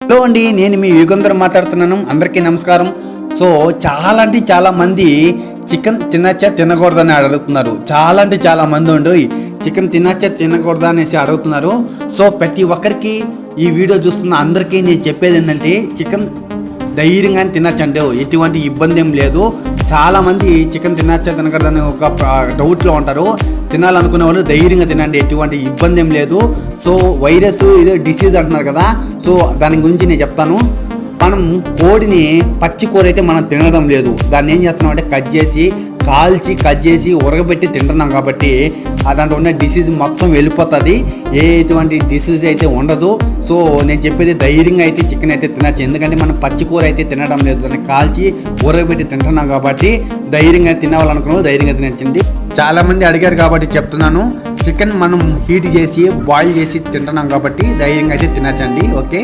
Hello అండి, నేను మీ యుగంధర్ మాట్లాడుతున్నాను. అందరికీ నమస్కారం. సో చాలా మంది చికెన్ తినచ్చా తినకూడదని అడుగుతున్నారు. చాలా మంది ఉండు చికెన్ తినచ్చా తినకూడదా అనేసి అడుగుతున్నారు. సో ప్రతి ఒక్కరికి ఈ వీడియో చూస్తున్న అందరికీ నేను చెప్పేది ఏంటంటే, చికెన్ ధైర్యంగానే తినచ్చండి, ఎటువంటి ఇబ్బంది ఏం లేదు. చాలామంది చికెన్ తినచ్చా తినకూడదని ఒక డౌట్లో ఉంటారు. తినాలనుకునే వాళ్ళు ధైర్యంగా తినండి, ఎటువంటి ఇబ్బంది ఏం లేదు. సో వైరస్ ఇదే డిసీజ్ అంటున్నారు కదా, సో దాని గురించి నేను చెప్తాను. మనం కోడిని పచ్చి కూర అయితే మనం తినడం లేదు. దాన్ని ఏం చేస్తున్నాం అంటే కట్ చేసి ఉరగబెట్టి తింటున్నాం కాబట్టి దాంట్లో ఉన్న డిసీజ్ మొత్తం వెళ్ళిపోతుంది. ఎటువంటి డిసీజ్ అయితే ఉండదు. సో నేను చెప్పేది ధైర్యంగా అయితే చికెన్ అయితే తినచ్చు, ఎందుకంటే మనం పచ్చి కూర అయితే తినడం లేదు. దాన్ని కాల్చి ఉరగబెట్టి తింటున్నాం కాబట్టి ధైర్యంగా తినవాలనుకున్నాం, ధైర్యంగా తినచ్చండి. చాలామంది అడిగారు కాబట్టి చెప్తున్నాను. చికెన్ మనం హీట్ చేసి బాయిల్ చేసి తింటున్నాం కాబట్టి ధైర్యంగా అయితే తినచ్చండి. ఓకే.